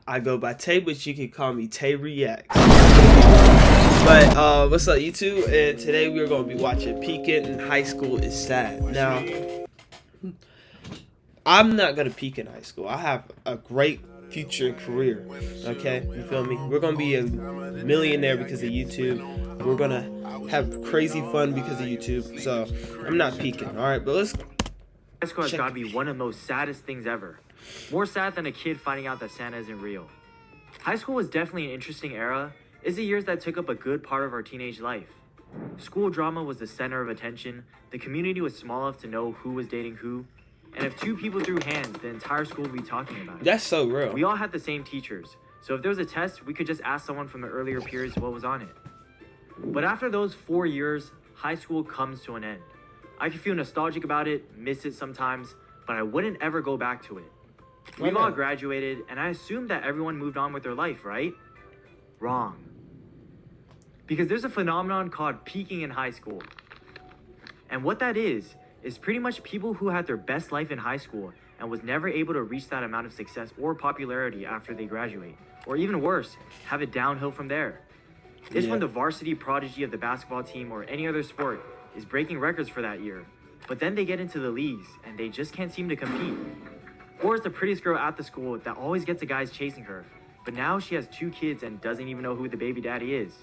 I go by Tay, but you can call me Tay Reacts. But what's up, YouTube? And today we're gonna be watching Peaking in High School is Sad. Now, I'm not gonna peak in high school. I have a great future and career. Okay, you feel me? We're gonna be a millionaire because of YouTube. We're gonna have crazy fun because of YouTube. So I'm not peaking. All right, but let's. High school has got to be one of the most saddest things ever. More sad than a kid finding out that Santa isn't real. High school was definitely an interesting era. It's the years that took up a good part of our teenage life. School drama was the center of attention. The community was small enough to know who was dating who. And if two people threw hands, the entire school would be talking about it. That's so real. We all had the same teachers. So if there was a test, we could just ask someone from the earlier periods what was on it. But after those 4 years, high school comes to an end. I can feel nostalgic about it, miss it sometimes, but I wouldn't ever go back to it. We've all graduated, and I assumed that everyone moved on with their life, right? Wrong. Because there's a phenomenon called peaking in high school. And what that is pretty much people who had their best life in high school and was never able to reach that amount of success or popularity after they graduate. Or even worse, have it downhill from there. It's when the varsity prodigy of the basketball team or any other sport is breaking records for that year, but then they get into the leagues and they just can't seem to compete. Or it's the prettiest girl at the school that always gets the guys chasing her, but now she has 2 kids and doesn't even know who the baby daddy is.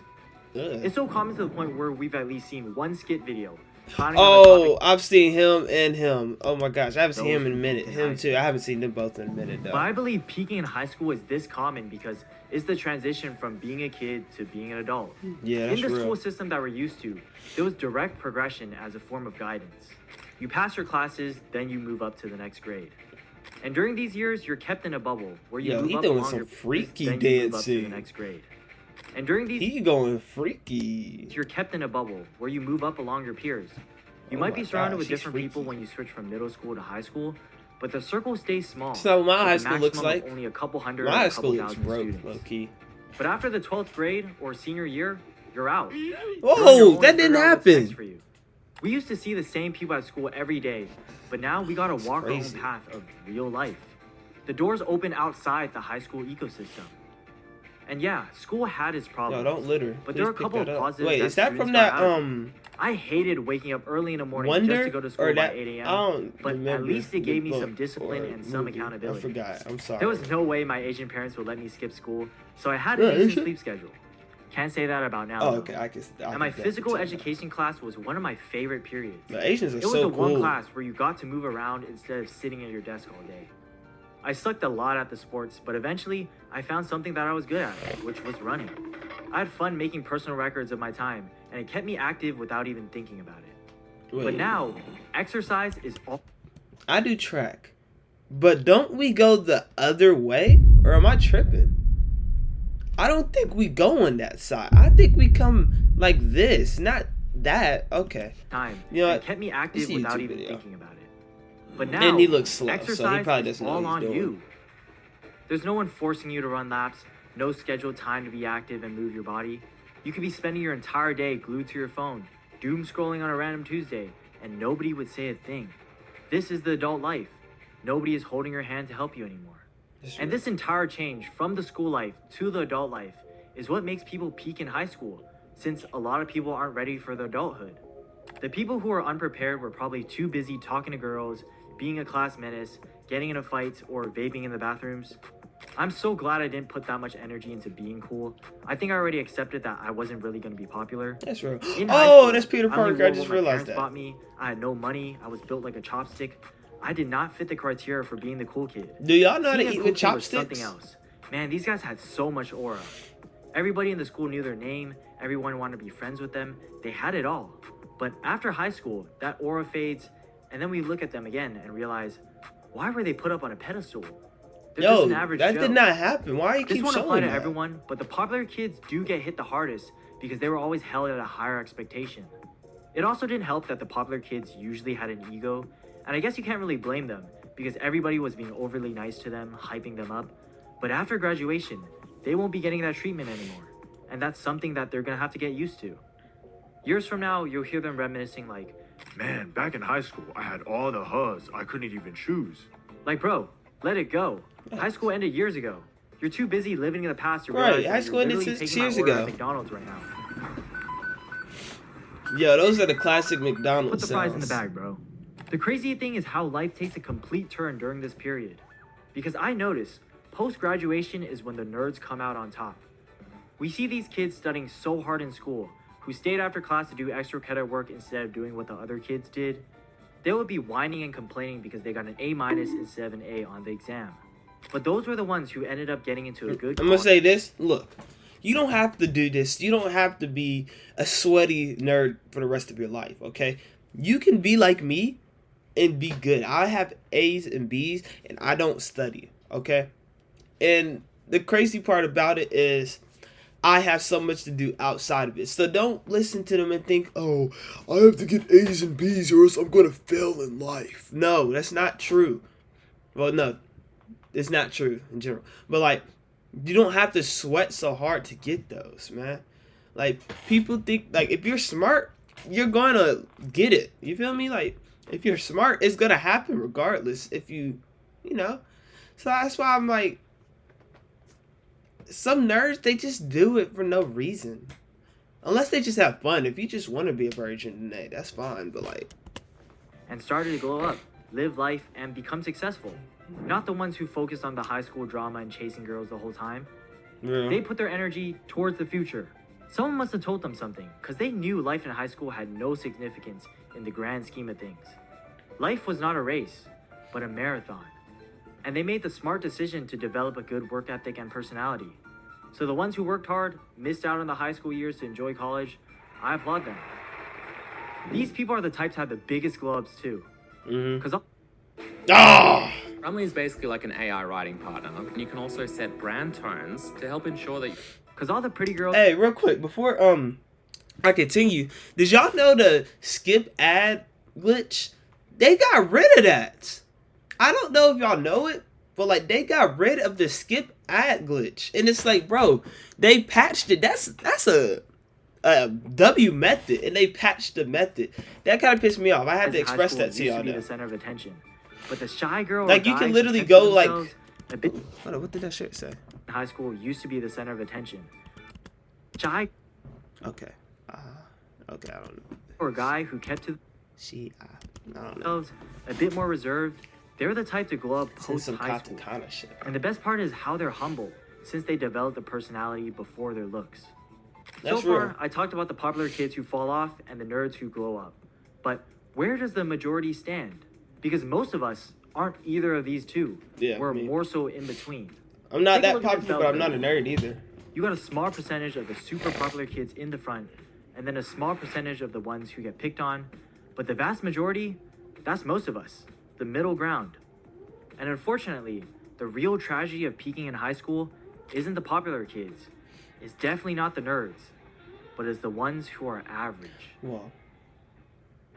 It's so common to the point where we've at least seen one skit video. Oh, I've seen him and him. Oh my gosh, I haven't seen him in a minute. Him too. I haven't seen them both in a minute though. But I believe peaking in high school is this common because it's the transition from being a kid to being an adult. Yeah, that's in the real. school system that we're used to, there was direct progression as a form of guidance. You pass your classes, then you move up to the next grade. And during these years, you're kept in a bubble where you move up doing along some your freaky then you move up to the dancing. next grade. And during these He going freaky. you're kept in a bubble where you move up along your peers. You might be surrounded with different people when you switch from middle school to high school, but the circle stays small. So my high with a school looks maximum of like only a couple hundred my or high a couple school looks thousand broke, students. low key. But after the 12th grade or senior year, you're out. Whoa, that didn't happen. For you. We used to see the same people at school every day, but now we gotta walk our own path of real life. The doors open outside the high school ecosystem. And yeah, school had its problems. No, don't litter. But there are a couple of positives. Wait, is that from students that got out of. I hated waking up early in the morning Wonder just to go to school or by that 8 a.m. I don't But remember at least it gave me the some book discipline or and some movie. accountability. I forgot. I'm sorry. There was no way my Asian parents would let me skip school, so I had a decent sleep schedule. Can't say that about now. Oh, though. okay. I can. And my physical education class was one of my favorite periods. The Asians are It was so the one cool. class where you got to move around instead of sitting at your desk all day. I sucked a lot at the sports, but eventually I found something that I was good at, which was running. I had fun making personal records of my time, and it kept me active without even thinking about it. Wait, But now, exercise is all. I do track, but don't we go the other way, or am I tripping? I don't think we go on that side. I think we come like this, not that. Okay. Time. You know and what? it kept me active It's a without YouTube even video. thinking about it. But now, And he looks slow, so he exercise probably is doesn't know all what on he's doing. you. There's no one forcing you to run laps, no scheduled time to be active and move your body. You could be spending your entire day glued to your phone, doom scrolling on a random Tuesday, and nobody would say a thing. This is the adult life. Nobody is holding your hand to help you anymore. And this entire change from the school life to the adult life is what makes people peak in high school, since a lot of people aren't ready for the adulthood. The people who are unprepared were probably too busy talking to girls, being a class menace, getting into fights, or vaping in the bathrooms. I'm so glad I didn't put that much energy into being cool. I think I already accepted that I wasn't really going to be popular. That's real. In high Oh, school, that's Peter I only Parker. I wore just what my realized parents that. bought me. I had no money. I was built like a chopstick. I did not fit the criteria for being the cool kid. Do y'all know how to Being a eat cool with kid was something chopsticks? else. Man, these guys had so much aura. Everybody in the school knew their name. Everyone wanted to be friends with them. They had it all. But after high school, that aura fades, and then we look at them again and realize, why were they put up on a pedestal? They're just Yo, an average that Joe. did not happen. Why you This keep won't apply showing to that? everyone, but the popular kids do get hit the hardest because they were always held at a higher expectation. It also didn't help that the popular kids usually had an ego, and I guess you can't really blame them because everybody was being overly nice to them, hyping them up. But after graduation, they won't be getting that treatment anymore, and that's something that they're gonna have to get used to. Years from now, you'll hear them reminiscing like, Man, back in high school, I had all the hugs I couldn't even choose. Like, bro, let it go. High school ended years ago. You're too busy living in the past to Right, realize high that school you're ended literally 6 taking my years order ago. at McDonald's right now. Yo, those are the classic Put McDonald's the fries in the sounds. bag, bro. The crazy thing is how life takes a complete turn during this period. Because I notice post-graduation is when the nerds come out on top. We see these kids studying so hard in school, who stayed after class to do extra credit work instead of doing what the other kids did. They would be whining and complaining because they got an A- instead of an A on the exam. But those were the ones who ended up getting into a good I'm gonna say this. Look, you don't have to do this. You don't have to be a sweaty nerd for the rest of your life, okay? You can be like me and be good. I have A's and B's, and I don't study, okay? And the crazy part about it is I have so much to do outside of it. So don't listen to them and think, oh, I have to get A's and B's or else I'm going to fail in life. No, that's not true. Well, no, it's not true in general. But, like, you don't have to sweat so hard to get those, man. Like, people think, like, if you're smart, you're going to get it. You feel me? Like, if you're smart, it's going to happen regardless if you know. So that's why I'm like, some nerds, they just do it for no reason. Unless they just have fun. If you just want to be a virgin today, that's fine. But, like, and started to glow up, live life, and become successful. Not the ones who focused on the high school drama and chasing girls the whole time. yeah. They put their energy towards the future. Someone must have told them something, because they knew life in high school had no significance in the grand scheme of things. Life was not a race, but a marathon. And they made the smart decision to develop a good work ethic and personality. So the ones who worked hard, missed out on the high school years to enjoy college, I applaud them. These people are the types to have the biggest glow-ups too. Because Grammarly is basically like an AI writing partner, and you can also set brand tones to help ensure that all the pretty girls... Hey, real quick, before I continue, did y'all know the skip ad glitch? They got rid of that. I don't know if y'all know it, but like they got rid of the skip ad glitch, and it's like, bro, they patched it. That's a W method, and they patched the method. That kind of pissed me off. I had to express that to y'all. Be the center of attention, but the shy girl, like, you can literally go like, hold on, what did that shit say? High school used to be the center of attention. Shy. Okay. Okay, I don't know. Or a guy who kept to I don't know. themselves, a bit more reserved. They're the type to glow up post Some high school. kind of shit. And the best part is how they're humble, since they developed the personality before their looks. That's so far, real. I talked about the popular kids who fall off and the nerds who glow up. But where does the majority stand? Because most of us aren't either of these two. Yeah, We're me. more so in between. I'm not Take a that look at this popular, but I'm bell not a curve. nerd either. You got a small percentage of the super popular kids in the front, and then a small percentage of the ones who get picked on. But the vast majority, that's most of us, the middle ground. And unfortunately, the real tragedy of peaking in high school isn't the popular kids. It's definitely not the nerds, but it's the ones who are average. Well,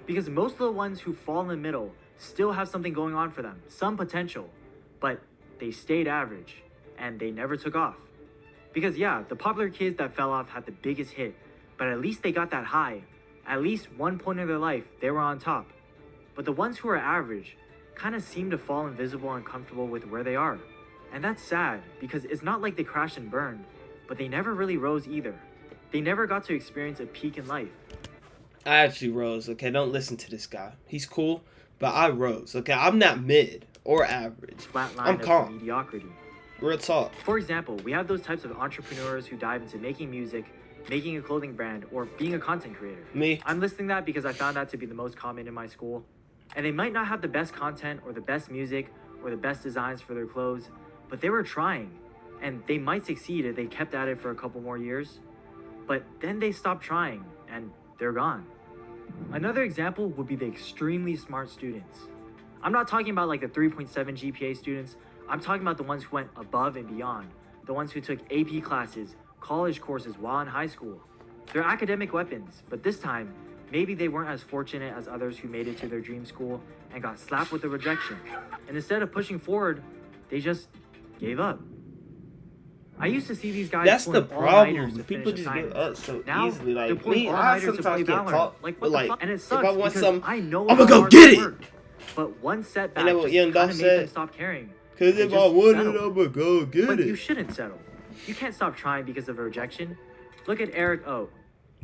Because most of the ones who fall in the middle still have something going on for them, some potential, but they stayed average and they never took off. Because yeah, the popular kids that fell off had the biggest hit, but at least they got that high. At least one point in their life, they were on top. But the ones who are average kind of seem to fall invisible and comfortable with where they are. And that's sad, because it's not like they crashed and burned, but they never really rose either. They never got to experience a peak in life. I actually rose, okay? Don't listen to this guy. He's cool, but I rose, okay? I'm not mid or average. Flat line I'm of calm. mediocrity. Real talk. For example, we have those types of entrepreneurs who dive into making music, making a clothing brand, or being a content creator. Me. I'm listing that because I found that to be the most common in my school. And they might not have the best content or the best music or the best designs for their clothes, but they were trying. And they might succeed if they kept at it for a couple more years. But then they stopped trying and they're gone. Another example would be the extremely smart students. I'm not talking about like the 3.7 GPA students. I'm talking about the ones who went above and beyond. The ones who took AP classes, college courses while in high school. They're academic weapons, but this time, maybe they weren't as fortunate as others who made it to their dream school and got slapped with the rejection. And instead of pushing forward, they just gave up. I used to see these guys That's the pulling all-nighters problem. to People finish just give assignments. up so Now, easily. they're Like pulling me, I all-nighters to sometimes play can't Valorant. talk. Like, But what the like, fuck? And it if sucks I want because some, I know I'ma how go hard get they it. worked. But one setback And then what just Young kind Dolph of made them said? stop caring. Cause You if I just want settle. it, I'ma go get But it. you shouldn't settle. You can't stop trying because of a rejection. Look at Eric O.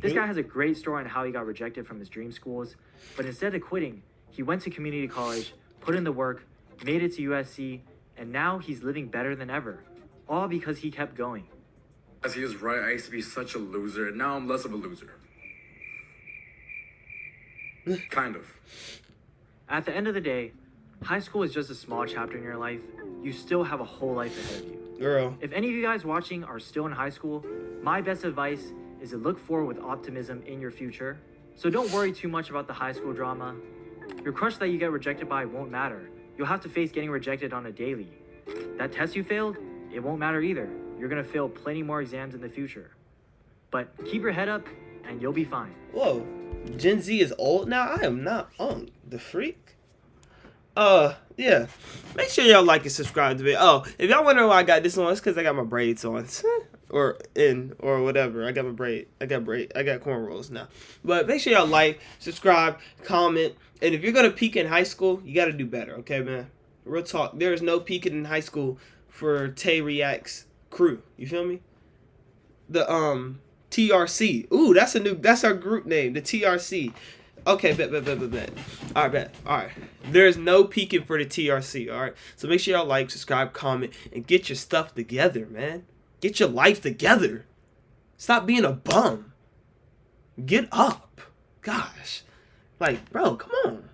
This Who? guy has a great story on how he got rejected from his dream schools, but instead of quitting, he went to community college, put in the work, made it to USC, and now he's living better than ever. All because he kept going. As he was right, I used to be such a loser, and now I'm less of a loser. Kind of. At the end of the day, high school is just a small chapter in your life. You still have a whole life ahead of you. Girl. If any of you guys watching are still in high school, my best advice is to look forward with optimism in your future. So don't worry too much about the high school drama. Your crush that you get rejected by won't matter. You'll have to face getting rejected on a daily. That test you failed, it won't matter either. You're gonna fail plenty more exams in the future. But keep your head up and you'll be fine. Whoa. Gen Z is old now? I am not on the freak. Yeah. Make sure y'all like and subscribe to it. Oh, if y'all wonder why I got this on, it's because I got my braids on. or whatever. I got cornrows now. But make sure y'all like, subscribe, comment. And if you're gonna peak in high school, you gotta do better, okay, man? Real talk. There is no peaking in high school for Tay Reacts crew. You feel me? The TRC. Ooh, that's our group name, the TRC. Okay, bet. All right, bet. All right. There's no peeking for the TRC, all right? So make sure y'all like, subscribe, comment, and get your stuff together, man. Get your life together. Stop being a bum. Get up. Gosh. Like, bro, come on.